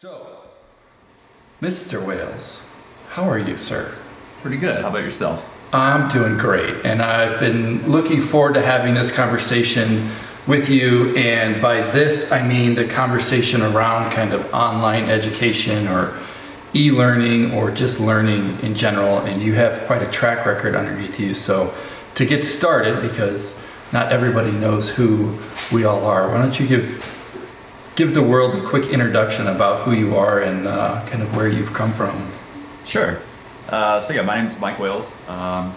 So, Mr. Wales, how are you, sir? Pretty good. How about yourself? I'm doing great, and I've been looking forward to having this conversation with you, and by this I mean the conversation around kind of online education or e-learning or just learning in general, and you have quite a track record underneath you. So to get started, because not everybody knows who we all are, why don't you give the world a quick introduction about who you are and kind of where you've come from. Sure. So yeah, my name is Mike Wales. I'd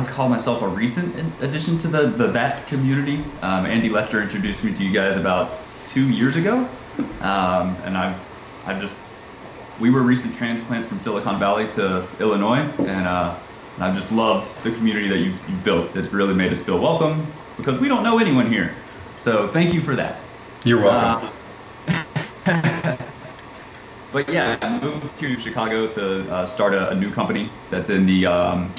call myself a recent addition to the THAT community. Andy Lester introduced me to you guys about 2 years ago. And we were recent transplants from Silicon Valley to Illinois, and I've just loved the community that you built. It really made us feel welcome because we don't know anyone here. So thank you for that. You're welcome. But yeah, I moved to Chicago to start a new company that's in we're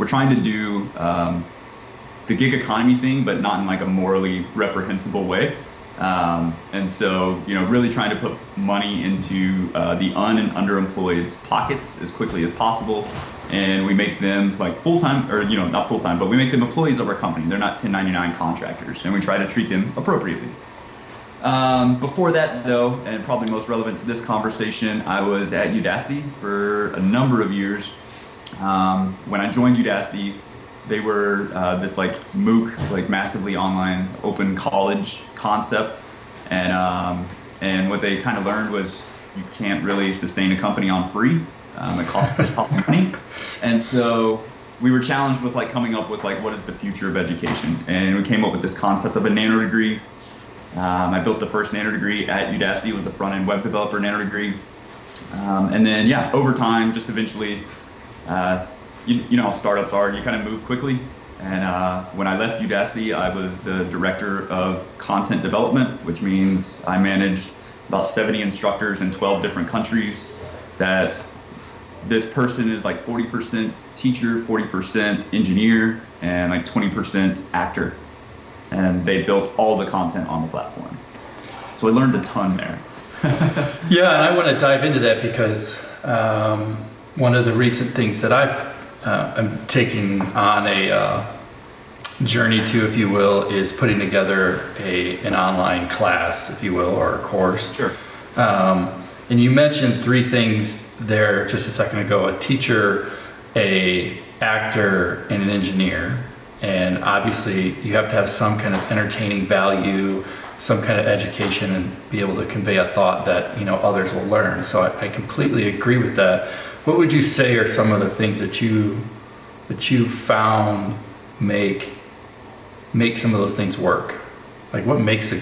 trying to do the gig economy thing, but not in like a morally reprehensible way. And so, really trying to put money into the and underemployed's pockets as quickly as possible. And we make them like full-time, or not full-time, but we make them employees of our company. They're not 1099 contractors, and we try to treat them appropriately. Before that, though, and probably most relevant to this conversation, I was at Udacity for a number of years. When I joined Udacity, they were this like MOOC, like massively online open college concept, and what they kind of learned was you can't really sustain a company on free. It costs money, and so we were challenged with like coming up with like what is the future of education, and we came up with this concept of a nano degree. I built the first nano degree at Udacity with the front-end web developer nano degree, and then yeah, over time, just eventually, you know how startups are. You kind of move quickly, and when I left Udacity, I was the director of content development, which means I managed about 70 instructors in 12 different countries. That this person is like 40% teacher, 40% engineer, and like 20% actor. And they built all the content on the platform. So I learned a ton there. Yeah, and I want to dive into that because one of the recent things that I'm taking on a journey to, if you will, is putting together an online class, if you will, or a course. Sure. And you mentioned three things there just a second ago: a teacher, a actor, and an engineer. And obviously you have to have some kind of entertaining value, some kind of education, and be able to convey a thought that others will learn. So I completely agree with that. What would you say are some of the things that you found make some of those things work? Like what makes some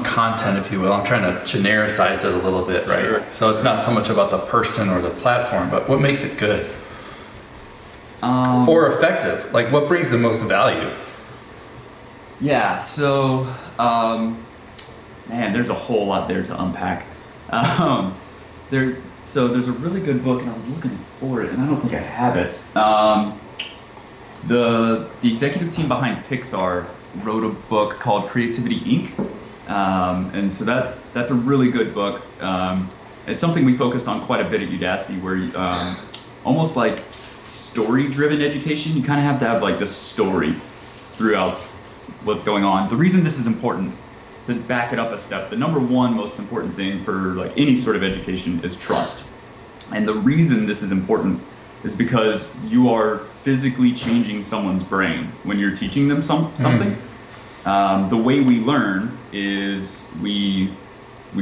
content, if you will? I'm trying to genericize it a little bit, right? Sure. So it's not so much about the person or the platform, but what makes it good? Or effective? Like what brings the most value? Yeah, so man, there's a whole lot there to unpack. So there's a really good book, and I was looking for it, and I don't think I have it. The executive team behind Pixar wrote a book called Creativity Inc. And so that's a really good book. It's something we focused on quite a bit at Udacity, where almost like story-driven education, you kind of have to have like this story throughout what's going on. The reason this is important, to back it up a step, the number one most important thing for like any sort of education is trust. And the reason this is important is because you are physically changing someone's brain when you're teaching them something. The way we learn is we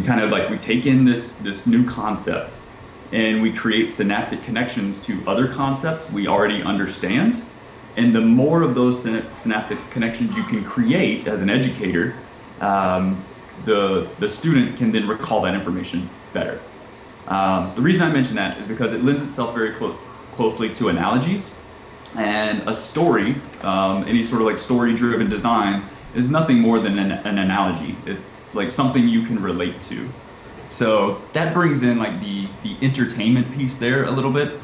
kind of like, we take in this new concept, and we create synaptic connections to other concepts we already understand. And the more of those synaptic connections you can create as an educator, the student can then recall that information better. The reason I mention that is because it lends itself very closely to analogies. And a story, any sort of like story-driven design, is nothing more than an analogy. It's like something you can relate to. So that brings in like the entertainment piece there a little bit.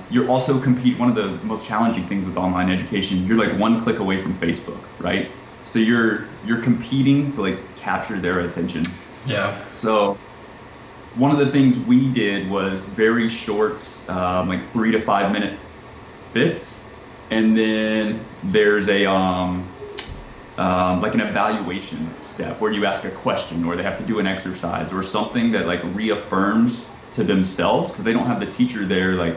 You're also one of the most challenging things with online education, you're like one click away from Facebook, right? So you're competing to like capture their attention. Yeah. So one of the things we did was very short, like 3 to 5 minute bits, and then there's a like an evaluation step where you ask a question, or they have to do an exercise or something that like reaffirms to themselves, because they don't have the teacher there like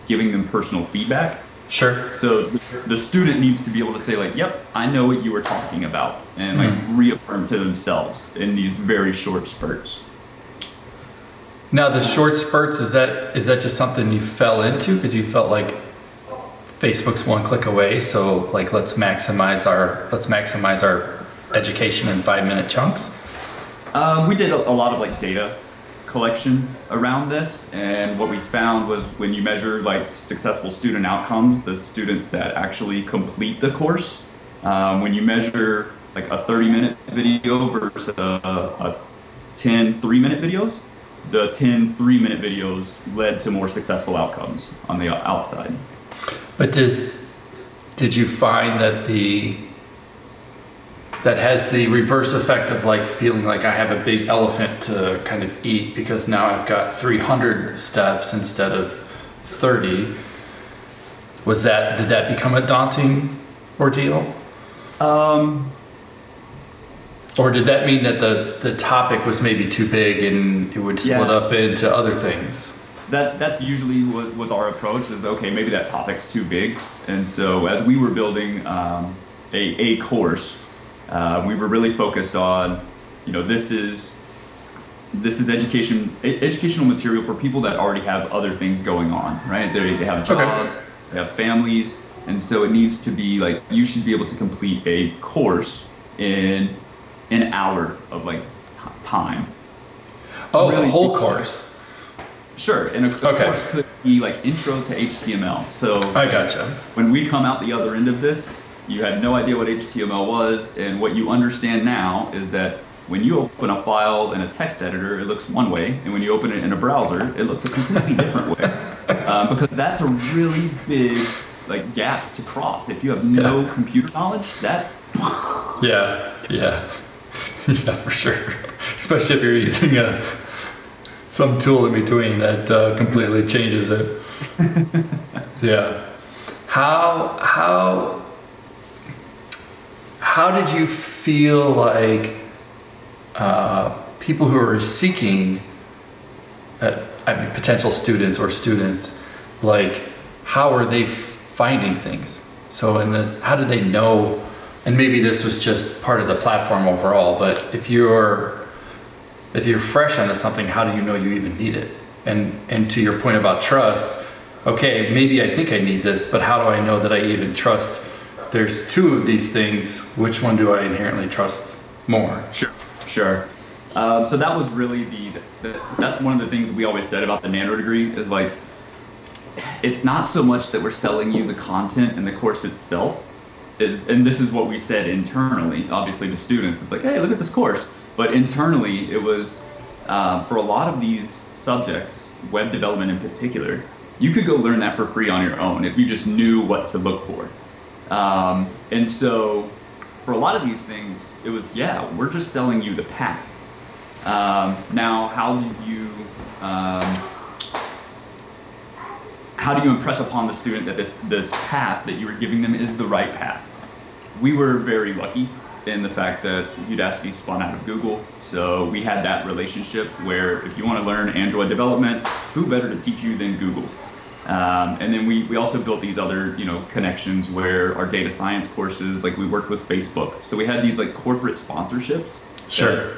giving them personal feedback. Sure. So the student needs to be able to say like, yep, I know what you were talking about, and like reaffirm to themselves in these very short spurts. Now the short spurts, is that just something you fell into because you felt like Facebook's one click away, so like let's maximize our education in 5-minute chunks? We did a lot of like data collection around this, and what we found was when you measure like successful student outcomes, the students that actually complete the course, when you measure like a 30-minute video versus a 10 3-minute videos, the 10 3-minute videos led to more successful outcomes on the outside. But did you find that that has the reverse effect of like feeling like I have a big elephant to kind of eat because now I've got 300 steps instead of 30? Did that become a daunting ordeal? Or did that mean that the topic was maybe too big and it would split up into other things? That's usually what was our approach, is okay, maybe that topic's too big. And so as we were building a course, we were really focused on, this is educational material for people that already have other things going on, right? They have jobs, they have families, and so it needs to be like, you should be able to complete a course in an hour of like time. Oh, really, the whole course. Sure, and a course could be like intro to HTML. So I gotcha. When we come out the other end of this, you had no idea what HTML was, and what you understand now is that when you open a file in a text editor, it looks one way, and when you open it in a browser, it looks a completely different way. Because that's a really big like gap to cross. If you have no computer knowledge, that's yeah, for sure. Especially if you're using some tool in between that completely changes it. Yeah. How did you feel like people who are seeking, potential students or students, like how are they finding things? So in this, how do they know? And maybe this was just part of the platform overall, but if you're fresh onto something, how do you know you even need it? And to your point about trust, okay, maybe I think I need this, but how do I know that I even trust? There's two of these things. Which one do I inherently trust more? Sure. So that was really that's one of the things we always said about the nano degree, is like, it's not so much that we're selling you the content and the course itself, and this is what we said internally, obviously to students, it's like, hey, look at this course. But internally, it was, for a lot of these subjects, web development in particular, you could go learn that for free on your own if you just knew what to look for. And so for a lot of these things, it was, we're just selling you the path. Now, how do you impress upon the student that this path that you were giving them is the right path? We were very lucky in the fact that Udacity spun out of Google, so we had that relationship where if you want to learn Android development, who better to teach you than Google? And then we also built these other connections where our data science courses, like we worked with Facebook, so we had these like corporate sponsorships. Sure.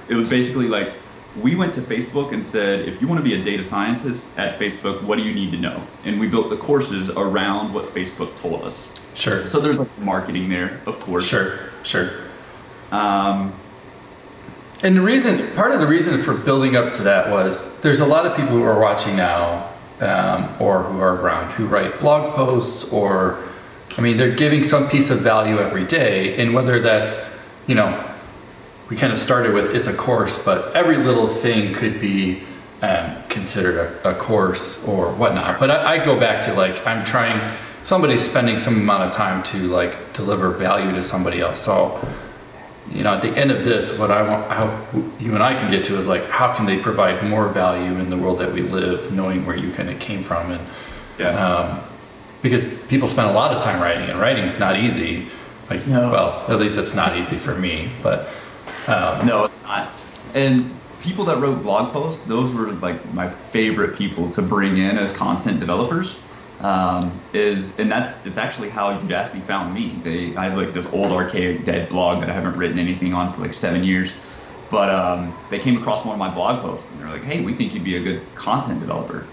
It was basically like, we went to Facebook and said, if you want to be a data scientist at Facebook, what do you need to know? And we built the courses around what Facebook told us. Sure. So there's like marketing there, of course. Sure. And part of the reason for building up to that was there's a lot of people who are watching now, or who are around, who write blog posts, or, they're giving some piece of value every day, and whether that's, we kind of started with it's a course, but every little thing could be considered a course or whatnot. But I go back to like, I'm trying, somebody's spending some amount of time to like deliver value to somebody else. So, you know, at the end of this, what I want, how you and I can get to is like, how can they provide more value in the world that we live, knowing where you kind of came from, and because people spend a lot of time writing, and writing is not easy. Like, well, at least it's not easy for me, but no, it's not. And people that wrote blog posts, those were like my favorite people to bring in as content developers. It's actually how Udacity found me. I have like this old archaic dead blog that I haven't written anything on for like 7 years, but they came across one of my blog posts and they're like, hey, we think you'd be a good content developer.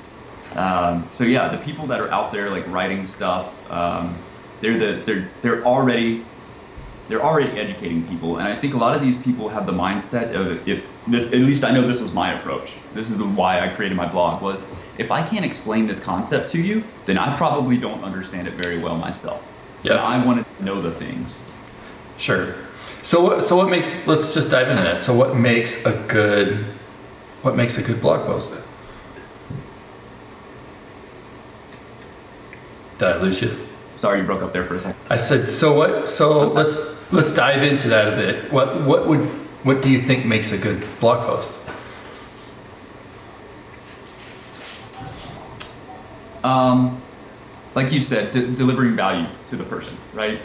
So yeah, the people that are out there like writing stuff, they're already educating people, and I think a lot of these people have the mindset of, at least I know this was my approach. This is why I created my blog, was if I can't explain this concept to you, then I probably don't understand it very well myself. Yeah, I wanted to know the things. Sure. So what makes, let's just dive into that. So what makes a good blog post? Did I lose you? Sorry, you broke up there for a second. I said, let's dive into that a bit. What do you think makes a good blog post? Like you said, delivering value to the person, right?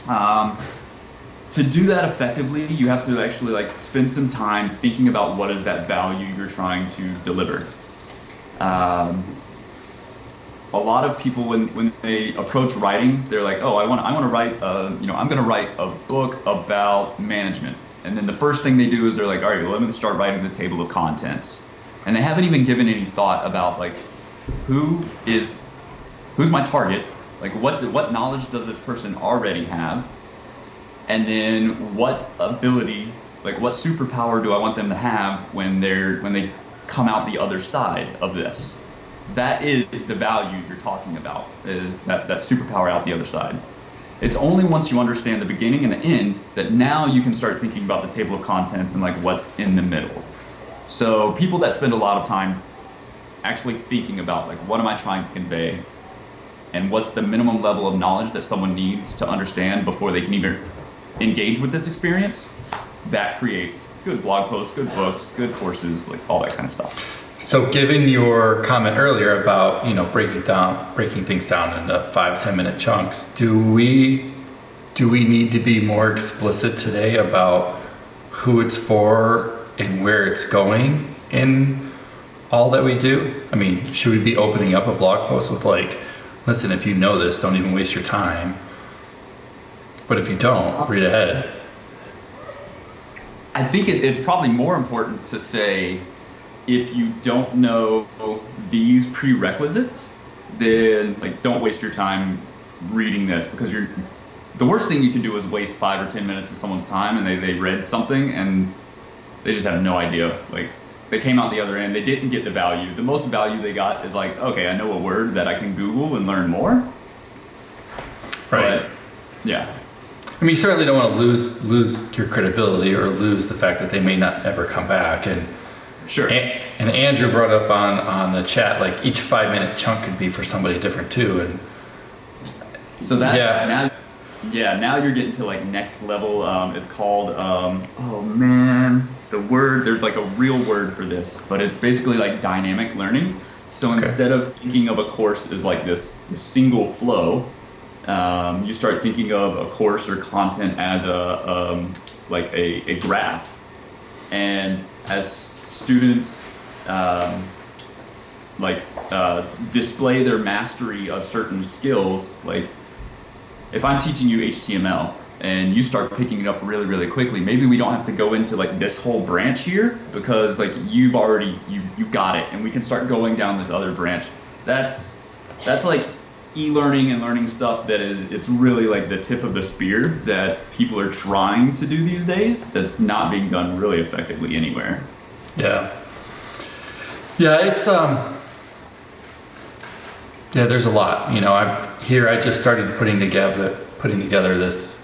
To do that effectively, you have to actually like spend some time thinking about what is that value you're trying to deliver. A lot of people, when they approach writing, they're like, oh, I want to write, I'm going to write a book about management. And then the first thing they do is they're like, all right, well, let me start writing the table of contents. And they haven't even given any thought about like, who's my target? Like what knowledge does this person already have? And then what ability, like what superpower do I want them to have when they come out the other side of this? That is the value you're talking about, is that superpower out the other side. It's only once you understand the beginning and the end that now you can start thinking about the table of contents and like what's in the middle. So people that spend a lot of time actually thinking about like, what am I trying to convey, and what's the minimum level of knowledge that someone needs to understand before they can even engage with this experience, that creates good blog posts, good books, good courses, like all that kind of stuff. So given your comment earlier about, you know, breaking things down into 5-10 minute chunks, do we need to be more explicit today about who it's for and where it's going in all that we do? I mean, should we be opening up a blog post with like, listen, if you know this, don't even waste your time. But if you don't, read ahead. I think it's probably more important to say, if you don't know these prerequisites, then like don't waste your time reading this, because the worst thing you can do is waste 5 or 10 minutes of someone's time and they read something and they just have no idea. Like they came out the other end, they didn't get the value. The most value they got is like, okay, I know a word that I can Google and learn more. Right. But, yeah. I mean, you certainly don't want to lose your credibility or lose the fact that they may not ever come back. And sure. And Andrew brought up on the chat, like each 5 minute chunk could be for somebody different too. And so that's now you're getting to like next level. It's called oh man, there's like a real word for this, but it's basically like dynamic learning. So instead of thinking of a course as like this single flow, you start thinking of a course or content as a graph. And as students display their mastery of certain skills, like if I'm teaching you HTML and you start picking it up really, really quickly, maybe we don't have to go into like this whole branch here, because like you got it, and we can start going down this other branch. That's like e-learning and learning stuff it's really like the tip of the spear that people are trying to do these days, that's not being done really effectively anywhere. Yeah, it's there's a lot, you know. I just started putting together this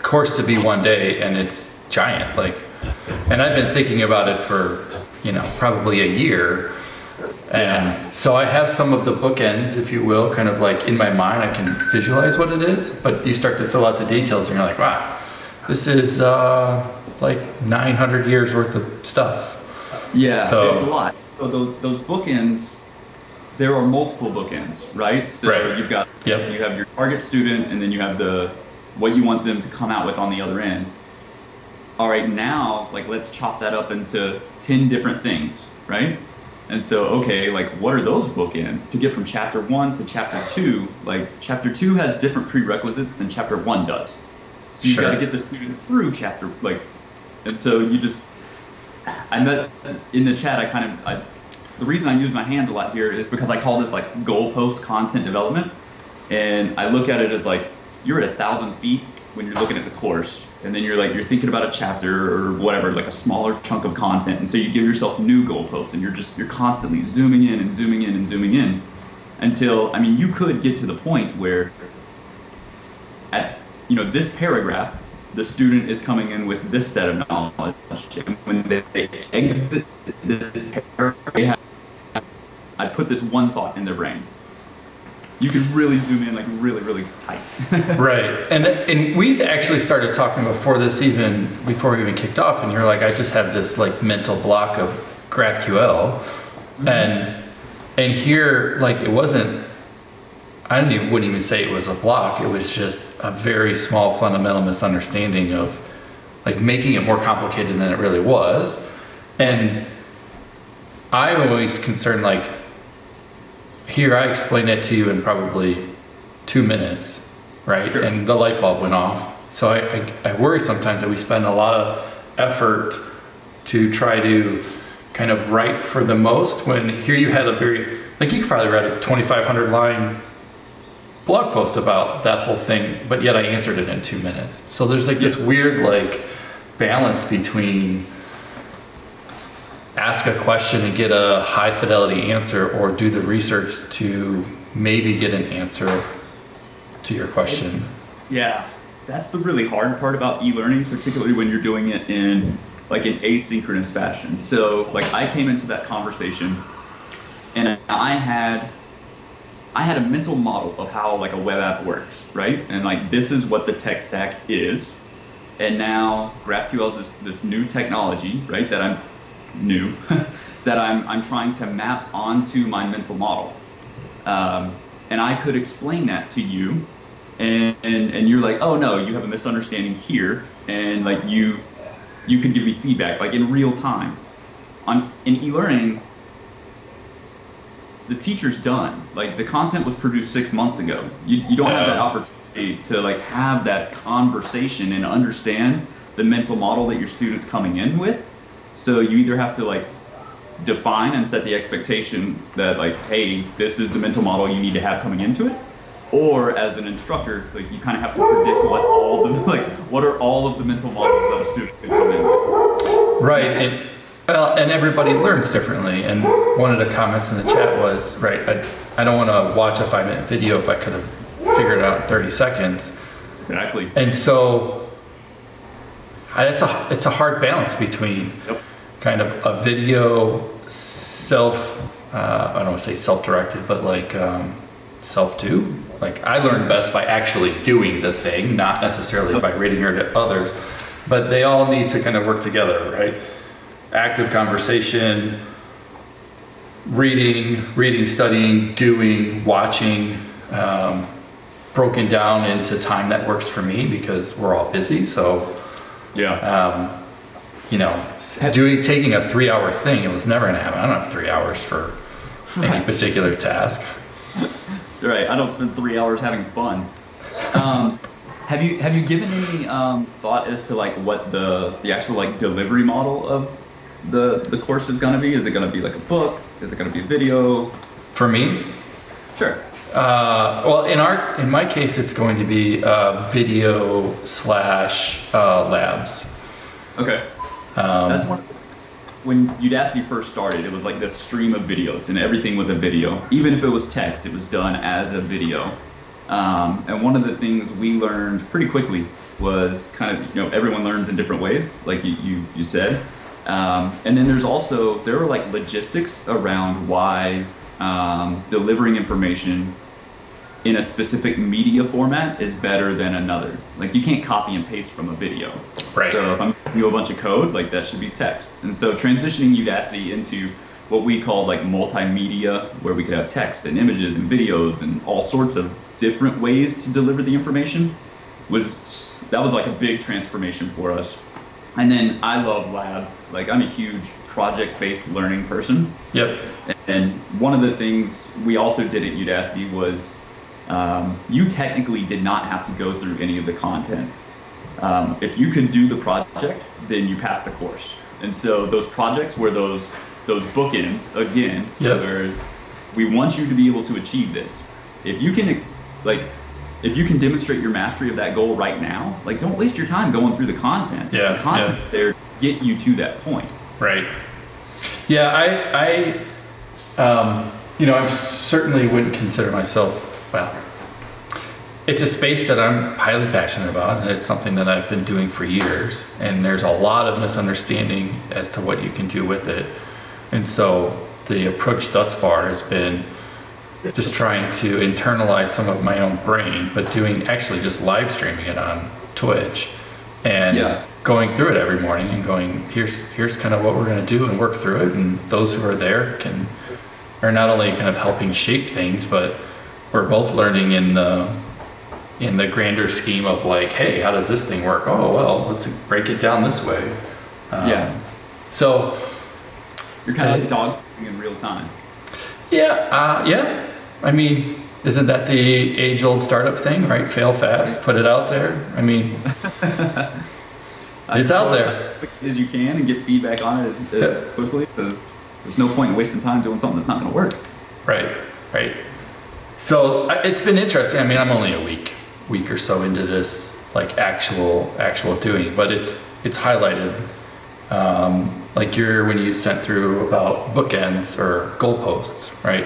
course to be one day, and it's giant, like, and I've been thinking about it for, you know, probably a year. And so I have some of the bookends, if you will, kind of like in my mind. I can visualize what it is, but you start to fill out the details and you're like, wow, this is like 900 years worth of stuff. Yeah, so, it's a lot. So those bookends, there are multiple bookends, right? So you've got, you have your target student, and then you have what you want them to come out with on the other end. All right, now, like, let's chop that up into 10 different things, right? And so, okay, like, what are those bookends to get from chapter 1 to chapter 2? Like, chapter 2 has different prerequisites than chapter 1 does. So you've got to get the student through chapter, like, and so you just, I met in the chat, the reason I use my hands a lot here is because I call this like goalpost content development. And I look at it as like, you're at 1,000 feet when you're looking at the course. And then you're thinking about a chapter or whatever, like a smaller chunk of content. And so you give yourself new goalposts, and you're constantly zooming in and zooming in and zooming in until, I mean, you could get to the point where at, this paragraph, the student is coming in with this set of knowledge. And when they exit this paragraph, I put this one thought in their brain. You can really zoom in, like really, really tight. Right, and we actually started talking before we even kicked off, and you're like, I just have this like mental block of GraphQL, and here, like, it wasn't, wouldn't even say it was a block, it was just a very small fundamental misunderstanding of like making it more complicated than it really was. And I'm always concerned, like, here I explained it to you in probably 2 minutes, right? Sure. And the light bulb went off. So I worry sometimes that we spend a lot of effort to try to kind of write for the most, when here you had you could probably write a 2,500 line blog post about that whole thing, but yet I answered it in 2 minutes. So there's like this weird like balance between ask a question and get a high fidelity answer, or do the research to maybe get an answer to your question. Yeah, that's the really hard part about e-learning, particularly when you're doing it in like an asynchronous fashion. So like I came into that conversation and I had a mental model of how like a web app works, right? And like, this is what the tech stack is. And now GraphQL is this new technology, right? That I'm trying to map onto my mental model. And I could explain that to you, and you're like, oh no, you have a misunderstanding here, and like you could give me feedback like in real time. In e-learning, the teacher's done. Like, the content was produced 6 months ago. You don't have that opportunity to like have that conversation and understand the mental model that your student's coming in with. So you either have to like define and set the expectation that like, hey, this is the mental model you need to have coming into it, or as an instructor, like you kind of have to predict what are all of the mental models that a student can come in with. Right, and everybody learns differently. And one of the comments in the chat was, right, I don't want to watch a 5-minute video if I could have figured it out in 30 seconds. Exactly. And so it's a hard balance between kind of a video I don't want to say self-directed, but like self-do. Like, I learn best by actually doing the thing, not necessarily by reading it to others, but they all need to kind of work together, right? Active conversation, reading, studying, doing, watching, broken down into time that works for me, because we're all busy. So taking a 3-hour thing, it was never gonna happen. I don't have 3 hours for any particular task. Right, I don't spend 3 hours having fun. Have you given any thought as to like what the actual like delivery model of the course is gonna be? Is it gonna be like a book? Is it gonna be a video? For me? Sure. Well, in my case, it's going to be video / labs. Okay. That's one. When Udacity first started, it was like this stream of videos, and everything was a video. Even if it was text, it was done as a video. And one of the things we learned pretty quickly was kind of, everyone learns in different ways, like you said. And then there are like logistics around why delivering information in a specific media format is better than another. Like you can't copy and paste from a video. Right. So if I'm giving you a bunch of code, like that should be text. And so transitioning Udacity into what we call like multimedia, where we could have text and images and videos and all sorts of different ways to deliver the information that was like a big transformation for us. And then I love labs. Like I'm a huge project-based learning person. Yep. And one of the things we also did at Udacity was you technically did not have to go through any of the content. If you could do the project, then you passed the course. And so those projects were those bookends, again, yep. where we want you to be able to achieve this. If you can demonstrate your mastery of that goal right now, like don't waste your time going through the content. Yeah, the content there get you to that point. Right. Yeah, I certainly wouldn't consider myself, well, it's a space that I'm highly passionate about, and it's something that I've been doing for years, and there's a lot of misunderstanding as to what you can do with it. And so the approach thus far has been just trying to internalize some of my own brain, but doing actually just live streaming it on Twitch and going through it every morning and going, here's kind of what we're going to do and work through it. And those who are there are not only kind of helping shape things, but we're both learning in the grander scheme of like, hey, how does this thing work? Oh, well, let's break it down this way. So you're kind of like dog in real time. Yeah. I mean, isn't that the age-old startup thing, right? Fail fast, put it out there. I mean, it's out there. As quick as you can and get feedback on it as quickly, because there's no point in wasting time doing something that's not going to work. Right. So it's been interesting. I mean, I'm only a week or so into this, like actual doing, but it's highlighted. Like when you sent through about bookends or goalposts, right?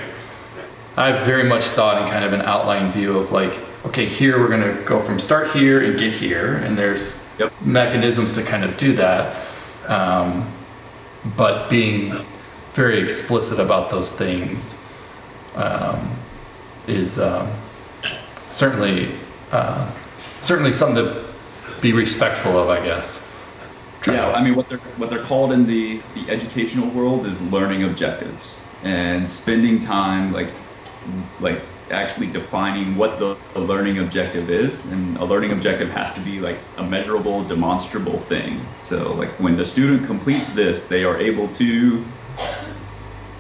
I very much thought in kind of an outline view of like, okay, here we're gonna go from start here and get here, and there's mechanisms to kind of do that. But being very explicit about those things is certainly something to be respectful of, I guess. I mean, what they're called in the educational world is learning objectives, and spending time like actually defining what the learning objective is. And a learning objective has to be like a measurable, demonstrable thing. So like when the student completes this, they are able to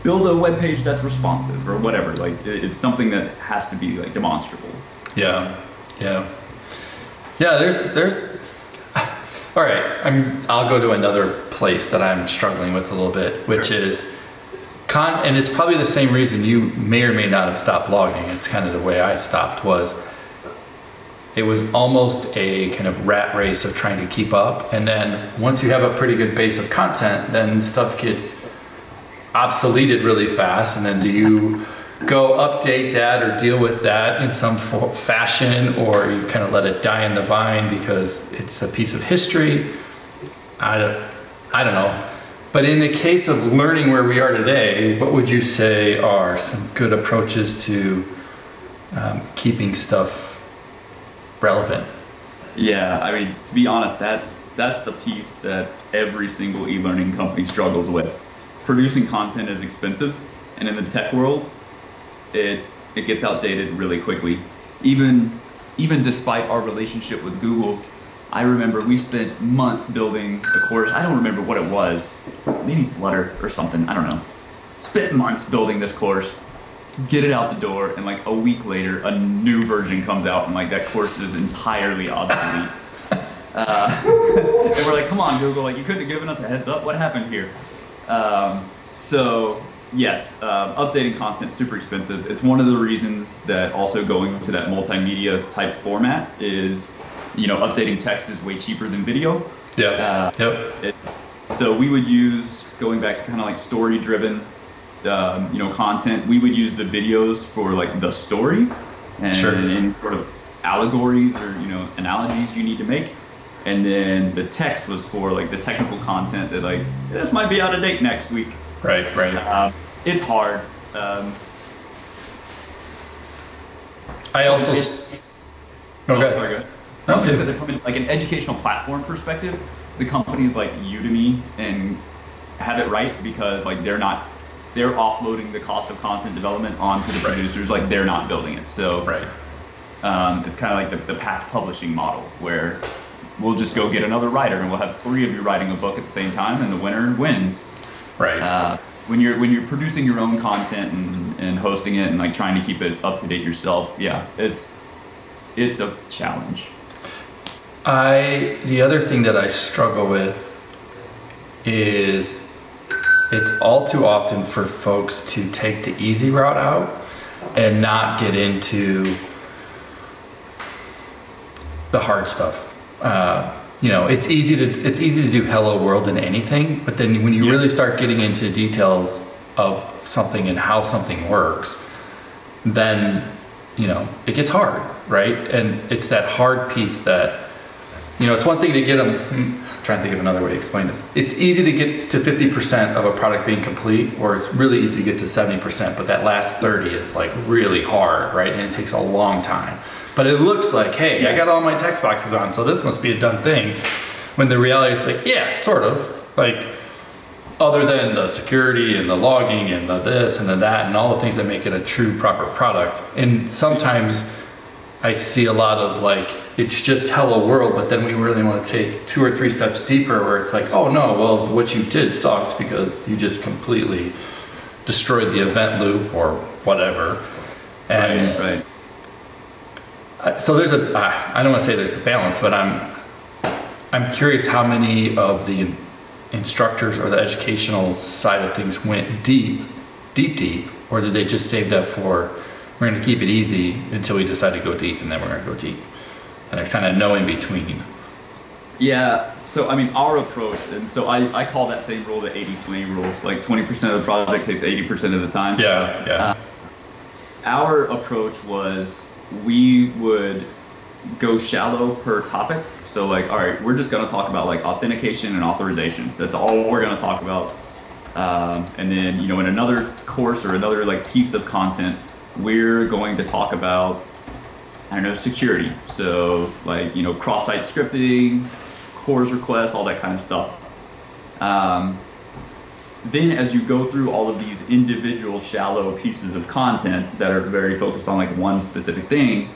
build a web page that's responsive or whatever. Like it's something that has to be like demonstrable. Yeah. There's all right, I'll go to another place that I'm struggling with a little bit, which is and it's probably the same reason you may or may not have stopped blogging. It's kind of the way I stopped, it was almost a kind of rat race of trying to keep up. And then once you have a pretty good base of content, then stuff gets obsoleted really fast. And then do you go update that or deal with that in some fashion, or you kind of let it die in the vine because it's a piece of history? I don't know. But in the case of learning where we are today, what would you say are some good approaches to keeping stuff relevant? Yeah, I mean, to be honest, that's the piece that every single e-learning company struggles with. Producing content is expensive, and in the tech world, it gets outdated really quickly. Even despite our relationship with Google, I remember we spent months building a course. I don't remember what it was, maybe Flutter or something, I don't know. Spent months building this course, get it out the door, and like a week later, a new version comes out, and like that course is entirely obsolete. And we're like, come on, Google, like you couldn't have given us a heads up. What happened here? So yes, updating content is super expensive. It's one of the reasons that also going to that multimedia type format is, updating text is way cheaper than video. So we would use, going back to kind of like story driven, content, we would use the videos for like the story and any sort of allegories or, analogies you need to make. And then the text was for like the technical content that like, this might be out of date next week. Right. It's hard. I also. Sorry, go ahead. No, just because from like an educational platform perspective, the companies like Udemy and have it right because like they're offloading the cost of content development onto the producers, like they're not building it. So it's kind of like the path publishing model where we'll just go get another writer and we'll have 3 of you writing a book at the same time and the winner wins. Right. When you're producing your own content and hosting it and like trying to keep it up to date yourself, yeah, it's a challenge. The other thing that I struggle with is it's all too often for folks to take the easy route out and not get into the hard stuff. It's easy to do hello world in anything, but then when you really start getting into details of something and how something works, then it gets hard, right? And it's that hard piece that it's one thing to get them. I'm trying to think of another way to explain this. It's easy to get to 50% of a product being complete, or it's really easy to get to 70%, but that last 30 is like really hard, right? And it takes a long time. But it looks like, hey, I got all my text boxes on, so this must be a done thing. When the reality is like, yeah, sort of. Like, other than the security and the logging and the this and the that and all the things that make it a true proper product. And sometimes I see a lot of like, it's just hello world, but then we really want to take 2 or 3 steps deeper where it's like, oh no, well, what you did sucks because you just completely destroyed the event loop or whatever. And right. So there's I don't want to say there's a balance, but I'm curious how many of the instructors or the educational side of things went deep, or did they just save that for, we're going to keep it easy until we decide to go deep, and then we're going to go deep, and they're kind of no in between. Yeah. So I mean, our approach, and so I call that same rule the 80-20 rule. Like 20% of the project takes 80% of the time. Yeah. Our approach was, we would go shallow per topic. So like, all right, we're just going to talk about like authentication and authorization. That's all we're going to talk about. And then, in another course or another like piece of content, we're going to talk about, security. So like, cross-site scripting, CORS requests, all that kind of stuff. Then as you go through all of these individual shallow pieces of content that are very focused on like one specific thing,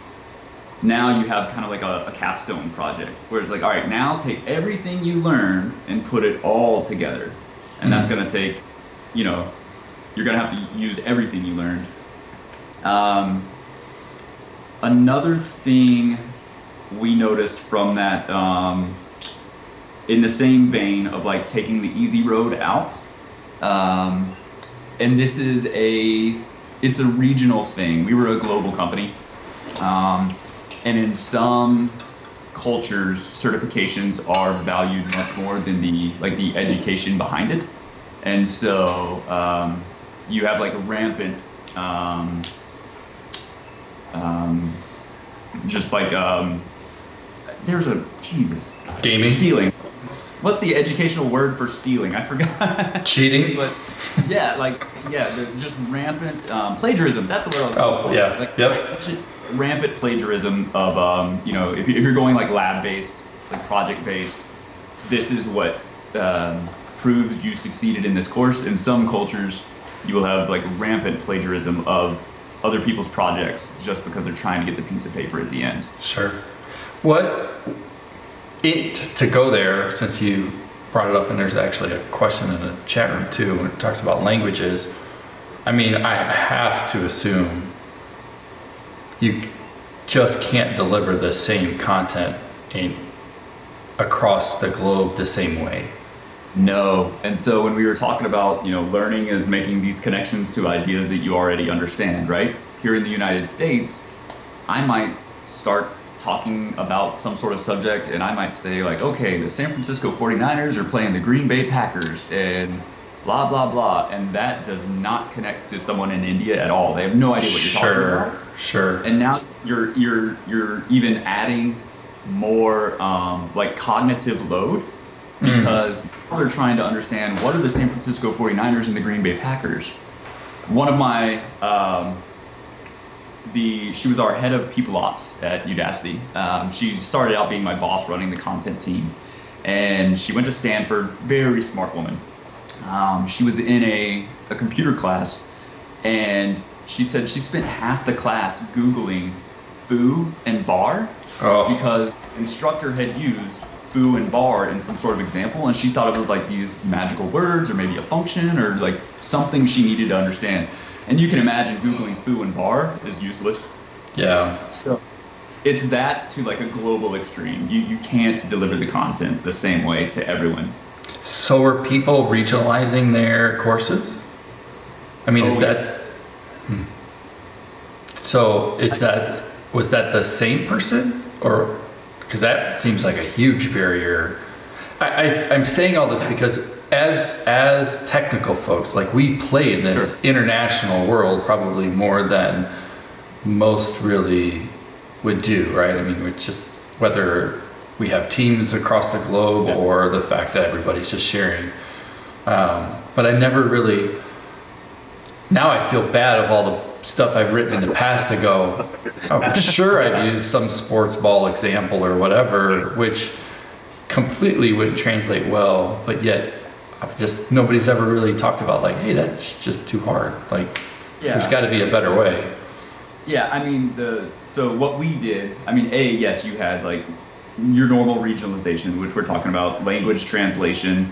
now you have kind of like a capstone project where it's like, all right, now take everything you learned and put it all together. And that's going to take, you're going to have to use everything you learned. Another thing we noticed from that, in the same vein of like taking the easy road out, and this is it's a regional thing. We were a global company, and in some cultures, certifications are valued much more than the education behind it. And so you have like a rampant, there's gaming, stealing. What's the educational word for stealing? I forgot. Cheating? But just rampant plagiarism. That's the word I was looking for. Rampant plagiarism of, if you're going like lab-based, like project-based, this is what proves you succeeded in this course. In some cultures, you will have like rampant plagiarism of other people's projects just because they're trying to get the piece of paper at the end. Sure. To go there, since you brought it up, and there's actually a question in the chat room too, when it talks about languages, I mean, I have to assume you just can't deliver the same content across the globe the same way. No. And so when we were talking about, learning is making these connections to ideas that you already understand, right? Here in the United States, I might start talking about some sort of subject and I might say like, okay, the San Francisco 49ers are playing the Green Bay Packers and blah, blah, blah. And that does not connect to someone in India at all. They have no idea what you're talking about. Sure. And now you're even adding more like cognitive load, because they're trying to understand what are the San Francisco 49ers and the Green Bay Packers. One of my, she was our head of people ops at Udacity. She started out being my boss running the content team, and she went to Stanford, very smart woman. She was in a computer class, and she said she spent half the class Googling foo and bar because the instructor had used foo and bar in some sort of example, and she thought it was like these magical words or maybe a function or like something she needed to understand. And you can imagine Googling foo and bar is useless. Yeah. So it's that to like a global extreme. You can't deliver the content the same way to everyone. So are people regionalizing their courses? I mean, was that the same person, or, because that seems like a huge barrier. I'm saying all this because as technical folks, like, we play in this international world probably more than most really would do, right? I mean, it's just whether we have teams across the globe or the fact that everybody's just sharing. But I never really, now I feel bad of all the stuff I've written in the past to go, I'm sure I've used some sports ball example or whatever, which completely wouldn't translate well, but yet nobody's ever really talked about like, hey, that's just too hard. Like, there's got to be a better way. Yeah, I mean, so what we did, I mean, yes, you had like your normal regionalization, which we're talking about, language translation.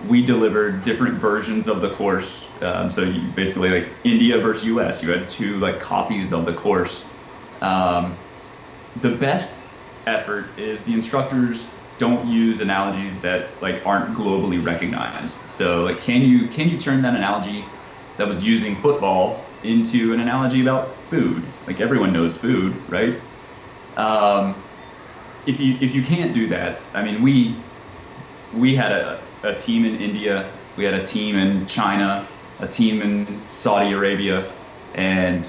We delivered different versions of the course. So you basically, like India versus US, you had two like copies of the course. The best effort is the instructors don't use analogies that like aren't globally recognized. So like, can you turn that analogy that was using football into an analogy about food? Like, everyone knows food, right? If you can't do that, I mean, we had a team in India, we had a team in China, a team in Saudi Arabia, and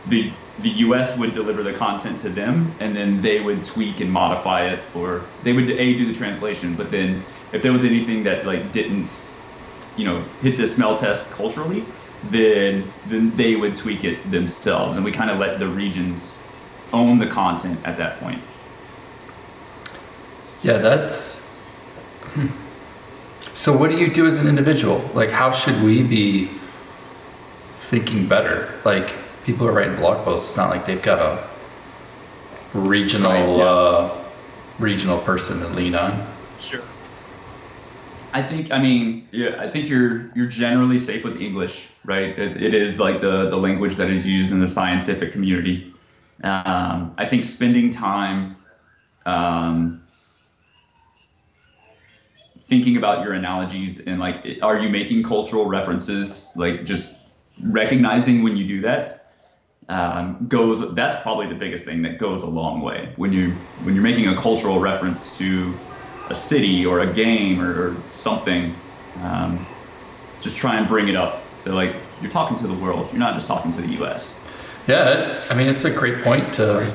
the US would deliver the content to them, and then they would tweak and modify it, or they would do the translation. But then if there was anything that like didn't, hit the smell test culturally, then they would tweak it themselves, and we kind of let the regions own the content at that point. Yeah, that's. So what do you do as an individual? Like, how should we be thinking better? Like, people are writing blog posts. It's not like they've got a regional regional person to lean on. Sure. I think you're generally safe with English, right? It is like the language that is used in the scientific community. I think spending time thinking about your analogies and like, are you making cultural references? Like, just recognizing when you do that that's probably the biggest thing that goes a long way. When you're making a cultural reference to a city or a game or something, just try and bring it up. So like, you're talking to the world, you're not just talking to the US. Yeah, it's a great point to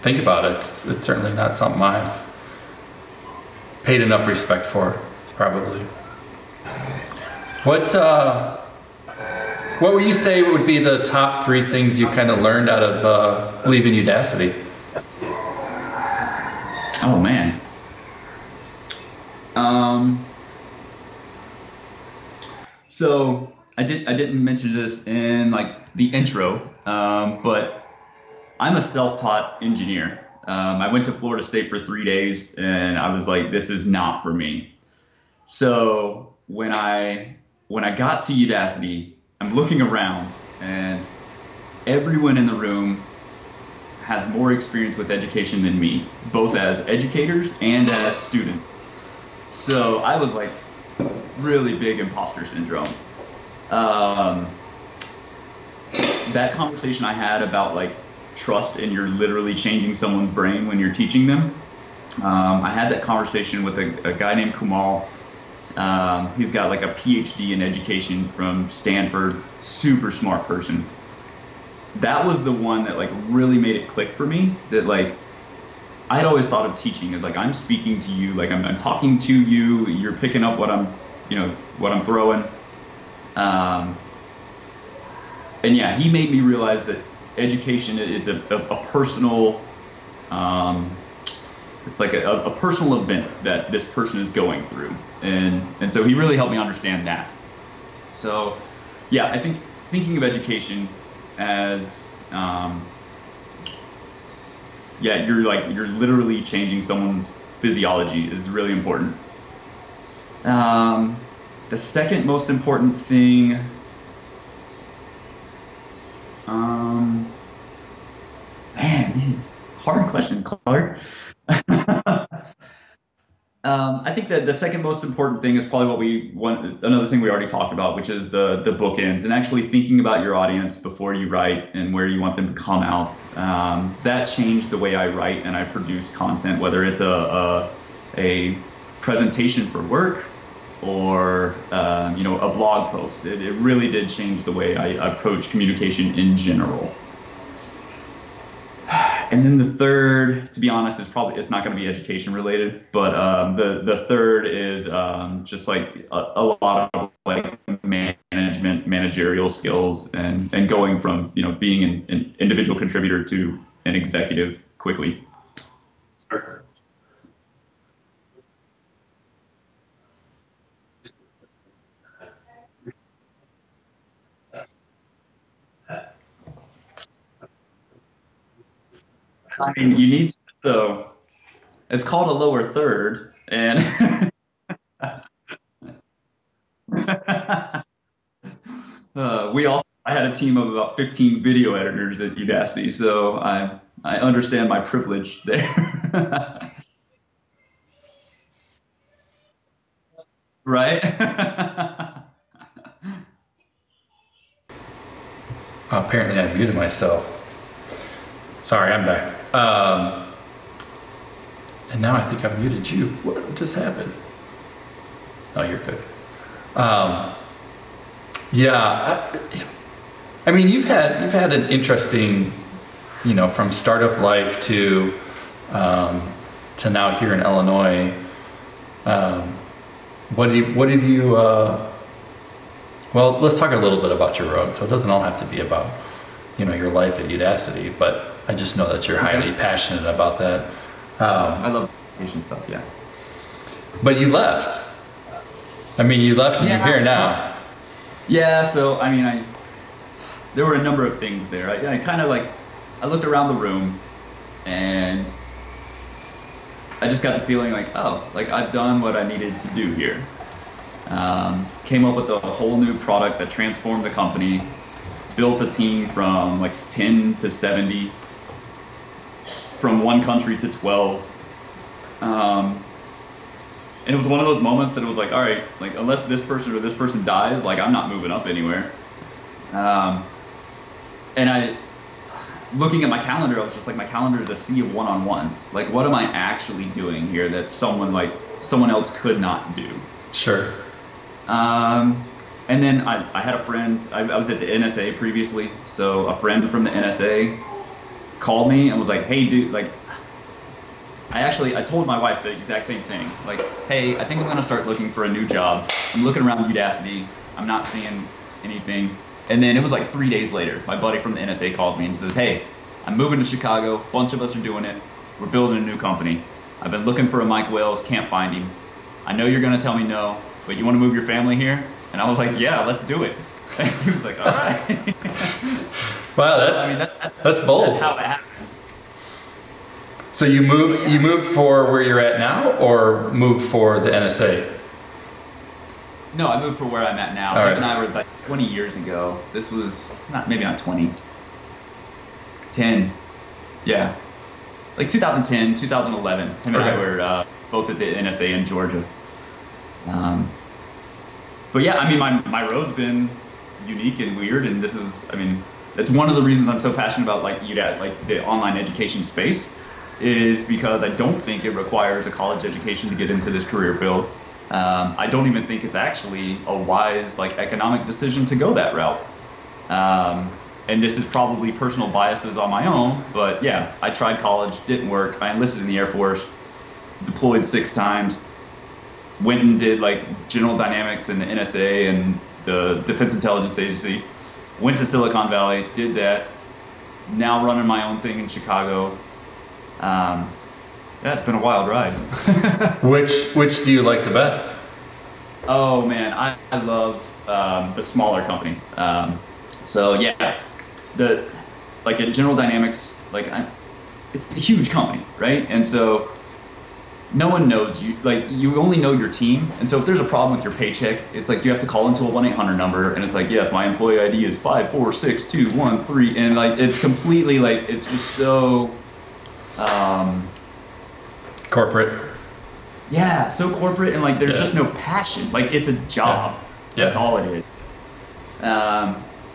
think about. It's certainly not something I've paid enough respect for, probably. What would you say would be the top 3 things you kind of learned out of leaving Udacity? Oh man. So I didn't mention this in like the intro, but I'm a self-taught engineer. I went to Florida State for 3 days, and I was like, this is not for me. So when I got to Udacity, I'm looking around, and everyone in the room has more experience with education than me, both as educators and as students. So I was like, really big imposter syndrome. That conversation I had about like trust, and you're literally changing someone's brain when you're teaching them. I had that conversation with a guy named Kumal. He's got like a PhD in education from Stanford, super smart person. that was the one that like really made it click for me, that like I had always thought of teaching as like I'm speaking to you, like I'm talking to you, you're picking up what I'm, you know, what I'm throwing. And yeah, he made me realize that education is a personal, it's like a personal event that this person is going through. And so he really helped me understand that. So yeah, I think thinking of education as, yeah, you're literally changing someone's physiology is really important. The second most important thing, man, hard question, Clark. I think that the second most important thing is probably what we want. Another thing we already talked about, which is the bookends, and actually thinking about your audience before you write and where you want them to come out. That changed the way I write and I produce content, whether it's a presentation for work or you know, a blog post. It really did change the way I approach communication in general. And then the third, to be honest, is probably, it's not going to be education related, but the third is just like a lot of like managerial skills and going from, you know, being an individual contributor to an executive quickly. I mean, you need, so it's called a lower third, and I had a team of about 15 video editors at Udacity, so I understand my privilege there. Right? Apparently I muted myself. Sorry, I'm back. And now I think I've muted you. What just happened? Oh, you're good. Yeah, I mean, you've had an interesting, you know, from startup life to now here in Illinois. What have you? Well, let's talk a little bit about your road. So it doesn't all have to be about, you know, your life at Udacity, but I just know that you're highly passionate about that. I love education stuff, yeah. But you left. I mean, you left and you're here now. Yeah, so I mean, there were a number of things there. I kind of like, I looked around the room and I just got the feeling like, oh, like I've done what I needed to do here. Came up with a whole new product that transformed the company, built a team from like 10 to 70, from one country to 12. And it was one of those moments that it was like, all right, like unless this person or this person dies, like I'm not moving up anywhere. And looking at my calendar, I was just like, my calendar is a sea of one-on-ones. Like, what am I actually doing here that someone else could not do? Sure. And then I had a friend, I was at the NSA previously, so a friend from the NSA called me and was like, hey dude, like, I told my wife the exact same thing. Like, hey, I think I'm gonna start looking for a new job. I'm looking around Udacity, I'm not seeing anything. And then it was like 3 days later, my buddy from the NSA called me and says, hey, I'm moving to Chicago, a bunch of us are doing it, we're building a new company. I've been looking for a Mike Wales, can't find him. I know you're gonna tell me no, but you wanna move your family here? And I was like, yeah, let's do it. And he was like, all right. Wow, that's bold. That's how it happened. So you moved for where you're at now, or moved for the NSA? No, I moved for where I'm at now. All right. Mike and I were like 20 years ago. This was maybe not 20. 10. Yeah. Like 2010, 2011. Him and I were both at the NSA in Georgia. But yeah, I mean, my road's been unique and weird, and this is, I mean, that's one of the reasons I'm so passionate about like the online education space, is because I don't think it requires a college education to get into this career field. I don't even think it's actually a wise like economic decision to go that route. and this is probably personal biases on my own, but yeah, I tried college, didn't work. I enlisted in the Air Force, deployed 6 times, went and did like General Dynamics and the NSA and the Defense Intelligence Agency, went to Silicon Valley, did that, now running my own thing in Chicago. Yeah, it's been a wild ride. Which do you like the best? Oh man, I love the smaller company. So yeah, like at General Dynamics, like it's a huge company, right? And so no one knows you. Like you only know your team, and so if there's a problem with your paycheck, it's like you have to call into a 1-800 number, and it's like, yes, my employee ID is 54621 and like it's completely like it's just so corporate. Yeah, so corporate, and like there's just no passion. Like it's a job. Yeah. That's all it is.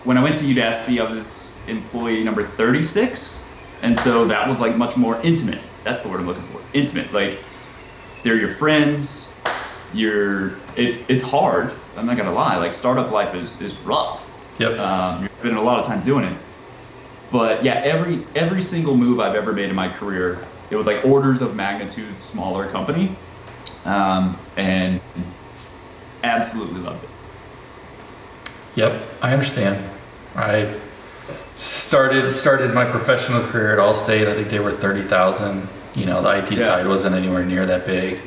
When I went to Udacity, I was employee number 36, and so that was like much more intimate. That's the word I'm looking for. Intimate. Like they're your friends. It's hard. I'm not gonna lie. Like startup life is rough. Yep. You're spending a lot of time doing it. But yeah, every single move I've ever made in my career, it was like orders of magnitude smaller company, and absolutely loved it. Yep, I understand. I started my professional career at Allstate. I think they were 30,000. You know, the IT side wasn't anywhere near that big.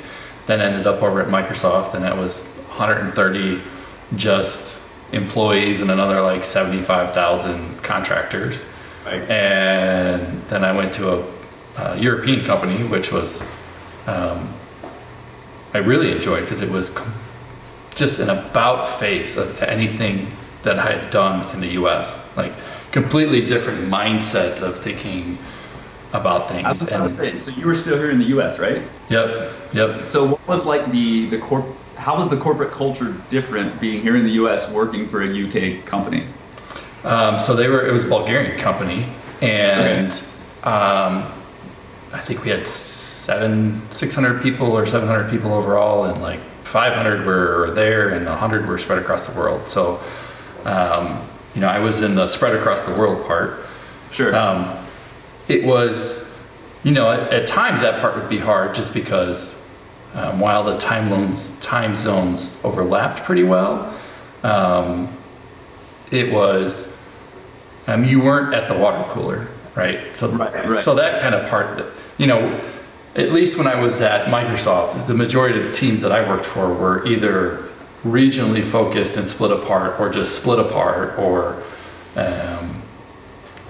Then ended up over at Microsoft, and that was 130 just employees and another like 75,000 contractors. Right. And then I went to a European company, which was I really enjoyed because it was just an about face of anything that I had done in the US. Like completely different mindset of thinking about things. I was saying, so you were still here in the US, right? Yep. So what was like how was the corporate culture different being here in the US working for a UK company? So it was a Bulgarian company, and I think we had 600 people or 700 people overall, and like 500 were there and 100 were spread across the world. So, you know, I was in the spread across the world part. Sure. It was, you know, at times that part would be hard just because while the time zones overlapped pretty well, it was, you weren't at the water cooler, right? So, right. So that kind of part, you know, at least when I was at Microsoft, the majority of the teams that I worked for were either regionally focused and split apart, or just split apart, or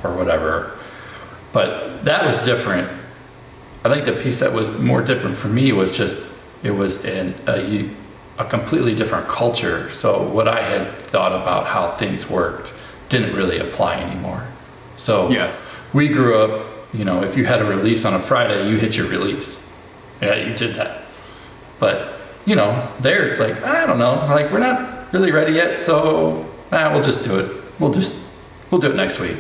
whatever. But that was different. I think the piece that was more different for me was just, it was a completely different culture. So what I had thought about how things worked didn't really apply anymore. So we grew up, you know, if you had a release on a Friday, you hit your release. Yeah, you did that. But, you know, there it's like, I don't know, like we're not really ready yet, so we'll just do it. We'll do it next week.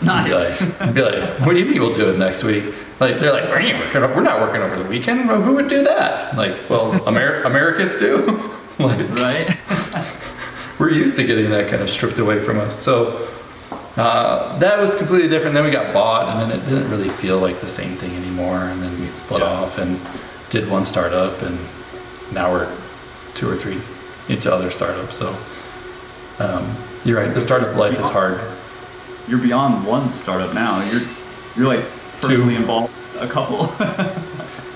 Nice. I'd be like, what do you mean we'll do it next week? Like they're like, we're not working over the weekend. Well, who would do that? Like, well, Americans do. Like, right. We're used to getting that kind of stripped away from us. So that was completely different. Then we got bought, and then it didn't really feel like the same thing anymore. And then we split off and did one startup, and now we're 2 or 3 into other startups. So you're right. The startup life is hard. You're beyond one startup now. You're like personally involved in a couple.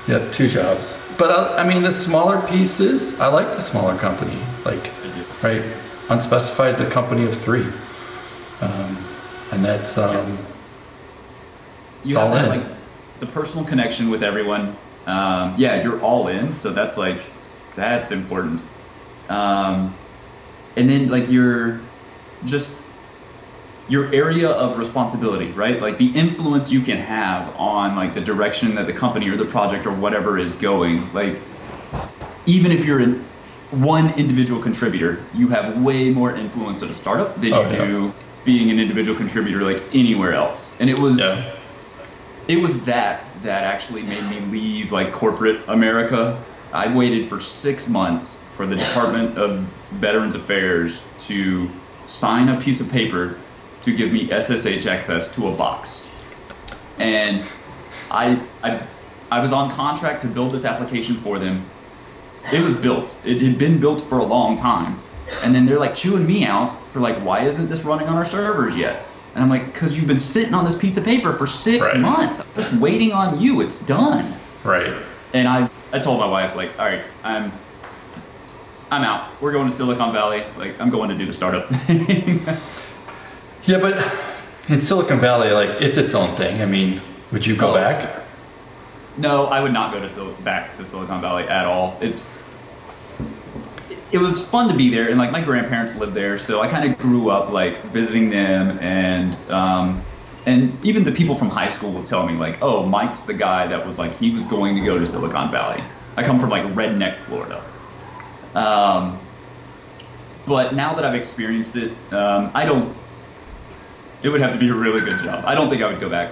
Yep, 2 jobs. But I mean, the smaller pieces, I like the smaller company. Like, right, Unspecified is a company of 3, and that's you have that, like the personal connection with everyone. You're all in, so that's important. And then like your area of responsibility, right? Like the influence you can have on like the direction that the company or the project or whatever is going. Like even if you're one individual contributor, you have way more influence at a startup than you do being an individual contributor like anywhere else. And it was that actually made me leave like corporate America. I waited for 6 months for the Department of Veterans Affairs to sign a piece of paper to give me SSH access to a box. And I was on contract to build this application for them. It was built. It had been built for a long time. And then they're like chewing me out for like, why isn't this running on our servers yet? And I'm like, because you've been sitting on this piece of paper for 6 months. I'm just waiting on you. It's done. Right. And I told my wife, like, all right, I'm out. We're going to Silicon Valley. Like, I'm going to do the startup thing. Yeah, but in Silicon Valley, like, it's its own thing. I mean, would you go back? No, I would not go back to Silicon Valley at all. It was fun to be there, and like my grandparents lived there, so I kind of grew up like visiting them, and even the people from high school would tell me like, oh, Mike's the guy that was like, he was going to go to Silicon Valley. I come from like redneck Florida. But now that I've experienced it, it would have to be a really good job. I don't think I would go back.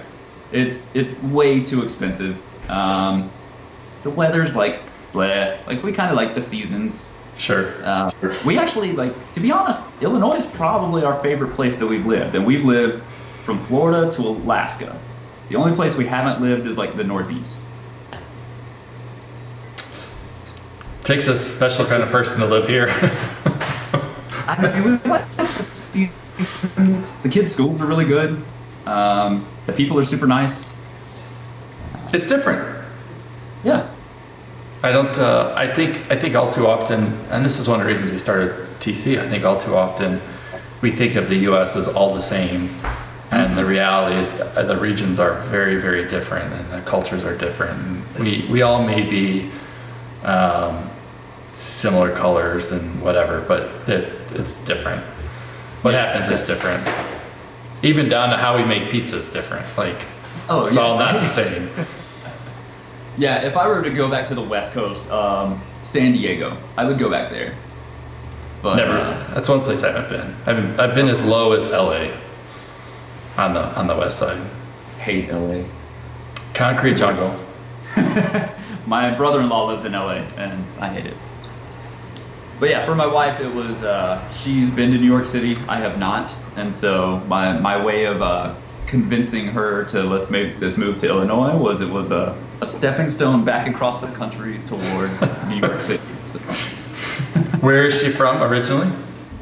It's way too expensive. The weather's like bleh. Like we kind of like the seasons. Sure. We actually, like, to be honest, Illinois is probably our favorite place that we've lived. And we've lived from Florida to Alaska. The only place we haven't lived is like the Northeast. Takes a special kind of person to live here. I mean, we like the seasons. The kids' schools are really good. The people are super nice. It's different. Yeah. I think all too often, and this is one of the reasons we started TC, I think all too often we think of the US as all the same, and the reality is the regions are very, very different, and the cultures are different. And we all may be similar colors and whatever, but it's different. What happens is different. Even down to how we make pizza is different. Like, it's all not the same. Yeah, if I were to go back to the West Coast, San Diego, I would go back there. But, never. That's one place I haven't been. I've been as low as LA on the west side. Hate LA. Concrete jungle. My brother-in-law lives in LA, and I hate it. But yeah, for my wife, it was she's been to New York City. I have not, and so my way of convincing her to let's make this move to Illinois was a stepping stone back across the country toward New York City. So. Where is she from originally?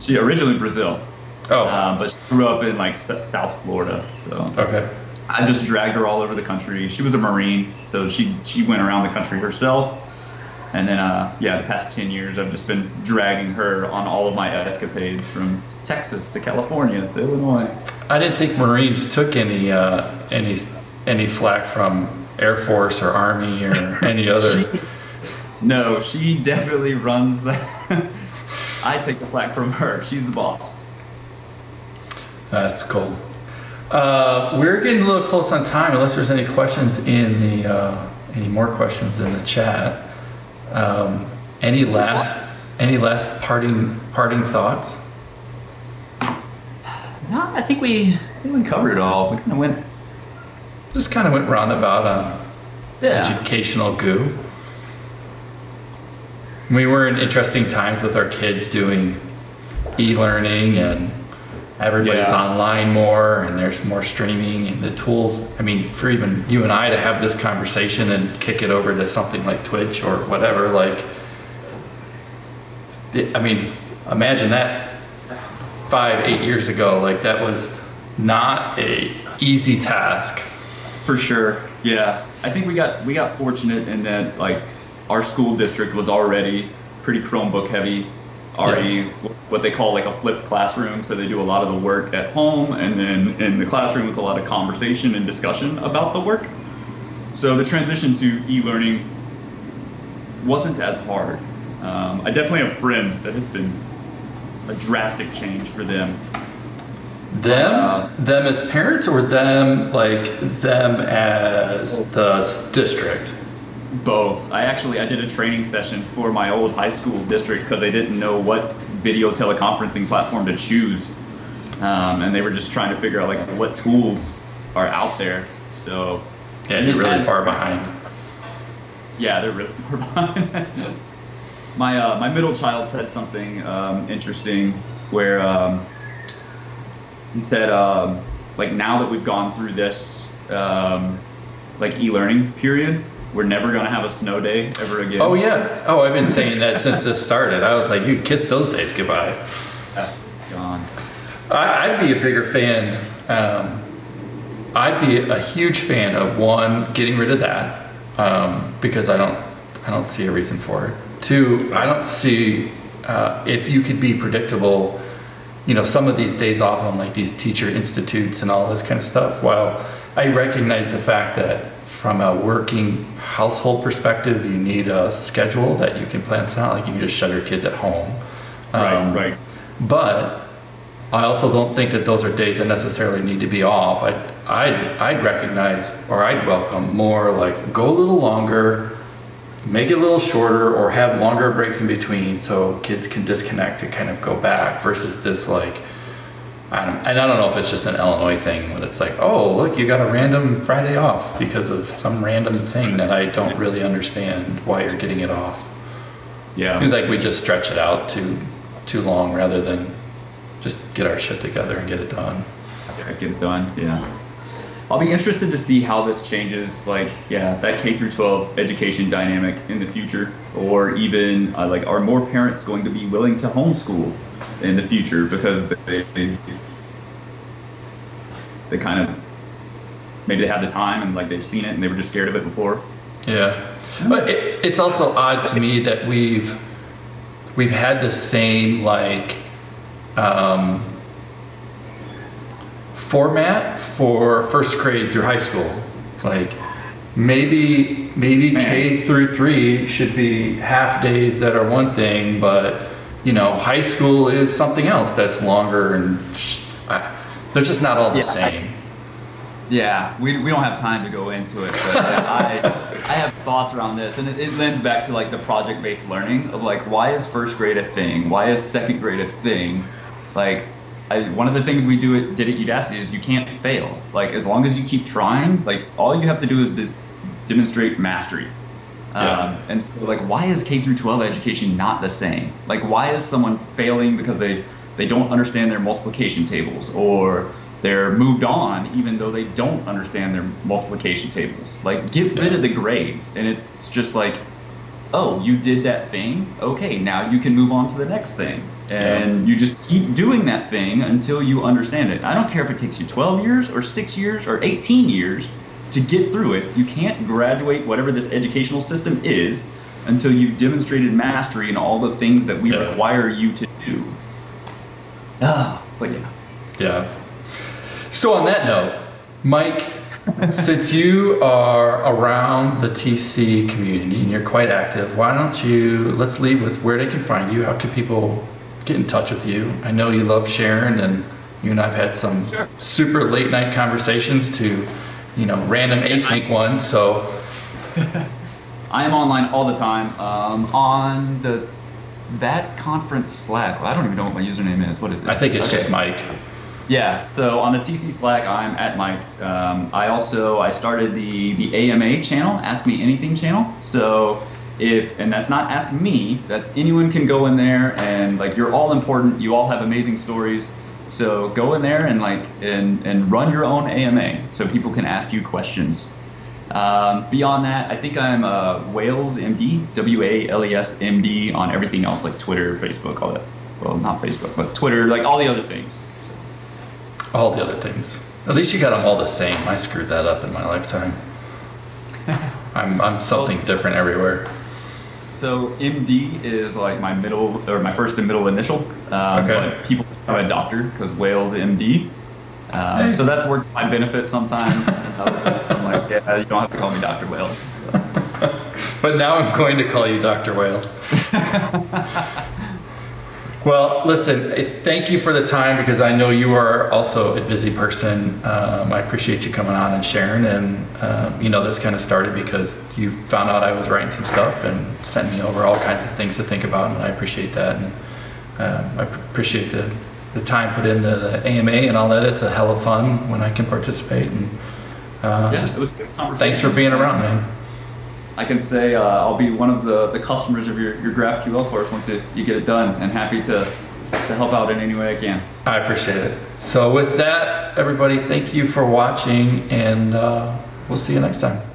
She originally Brazil. Oh. But she grew up in like South Florida. So. Okay. I just dragged her all over the country. She was a Marine, so she went around the country herself. And then, the past 10 years, I've just been dragging her on all of my escapades from Texas to California to Illinois. I didn't think Marines took any flack from Air Force or Army or any other. No, she definitely runs that. I take the flack from her. She's the boss. That's cool. We're getting a little close on time, unless there's any questions in any more questions in the chat. Any last parting thoughts? No, I think we covered it all. We kind of went roundabout on educational goo. We were in interesting times with our kids doing e-learning, and everybody's online more, and there's more streaming and the tools. I mean, for even you and I to have this conversation and kick it over to something like Twitch or whatever, like, I mean, imagine that 5-8 years ago. Like, that was not a easy task. For sure. Yeah. I think we got fortunate in that, like, our school district was already pretty Chromebook heavy. What they call like a flipped classroom, so they do a lot of the work at home, and then in the classroom it's a lot of conversation and discussion about the work. So the transition to e-learning wasn't as hard. I definitely have friends that it's been a drastic change for them. Them as parents, or them as the district? Both. I did a training session for my old high school district because they didn't know what video teleconferencing platform to choose, and they were just trying to figure out like what tools are out there. So yeah, you're really far behind. Yeah, they're really far behind. My middle child said something interesting where he said, like now that we've gone through this like e-learning period, we're never going to have a snow day ever again. Oh yeah. Oh, I've been saying that since this started. I was like, you kiss those days goodbye. Gone. I'd be a bigger fan. I'd be a huge fan of one, getting rid of that, because I don't see a reason for it. Two, I don't see if you could be predictable. You know, some of these days off on like these teacher institutes and all this kind of stuff. Well, I recognize the fact that from a working household perspective, you need a schedule that you can plan. It's not like you can just shove your kids at home. Right. But I also don't think that those are days that necessarily need to be off. I'd recognize, or I'd welcome more like go a little longer, make it a little shorter, or have longer breaks in between so kids can disconnect and kind of go back, versus this like, I don't know if it's just an Illinois thing, but it's like, oh, look, you got a random Friday off because of some random thing that I don't really understand why you're getting it off. Yeah. Seems like we just stretch it out too long rather than just get our shit together and get it done. Yeah, get it done, yeah. I'll be interested to see how this changes, like, yeah, that K through 12 education dynamic in the future, or even like, are more parents going to be willing to homeschool in the future because they kind of, maybe they have the time and like they've seen it and they were just scared of it before. Yeah, but it's also odd to me that we've had the same like format for first grade through high school. Like maybe K through 3 should be half days that are one thing, but you know, high school is something else that's longer, and they're just not all the same. We don't have time to go into it, but I have thoughts around this, and it lends back to like the project-based learning of like, why is first grade a thing? Why is second grade a thing? Like, one of the things we did at Udacity is you can't fail. Like, as long as you keep trying, like all you have to do is demonstrate mastery. And so like, why is K through 12 education not the same? Like, why is someone failing because they don't understand their multiplication tables, or they're moved on even though they don't understand their multiplication tables? Like, get rid of the grades, and it's just like, oh, you did that thing, okay, now you can move on to the next thing, and you just keep doing that thing until you understand it. I don't care if it takes you 12 years or 6 years or 18 years to get through it. You can't graduate whatever this educational system is until you've demonstrated mastery in all the things that we require you to do. But yeah. So on that note, Mike, since you are around the TC community and you're quite active, why don't let's leave with where they can find you. How can people get in touch with you? I know you love sharing, and you and I've had some super late night conversations to, you know, random async ones, so. I am online all the time, on the that conference Slack. Well, I don't even know what my username is. What is it? I think it's just Mike. Yeah, so on the TC Slack, I'm at Mike. I started the AMA channel, Ask Me Anything channel. So and that's not Ask Me, that's anyone can go in there, and like, you're all important, you all have amazing stories. So go in there and like, and run your own AMA so people can ask you questions. Beyond that, I think I'm Wales MD, WALES MD, on everything else, like Twitter, Facebook, all that. Well, not Facebook, but Twitter, like all the other things. All the other things. At least you got them all the same. I screwed that up in my lifetime. I'm something different everywhere. So MD is like my middle, or my first and middle initial. But people call me a doctor because Wales MD. So that's worked to my benefit sometimes. I'm like, yeah, you don't have to call me Dr. Wales. So. But now I'm going to call you Dr. Wales. Well, listen, thank you for the time, because I know you are also a busy person. I appreciate you coming on and sharing, and you know, this kind of started because you found out I was writing some stuff and sent me over all kinds of things to think about, and I appreciate that, and I appreciate the time put into the AMA and all that. It's a hell of fun when I can participate, and it was a good conversation. Thanks for being around, man. I can say I'll be one of the customers of your GraphQL course once you get it done, and happy to to help out in any way I can. I appreciate it. So with that, everybody, thank you for watching, and we'll see you next time.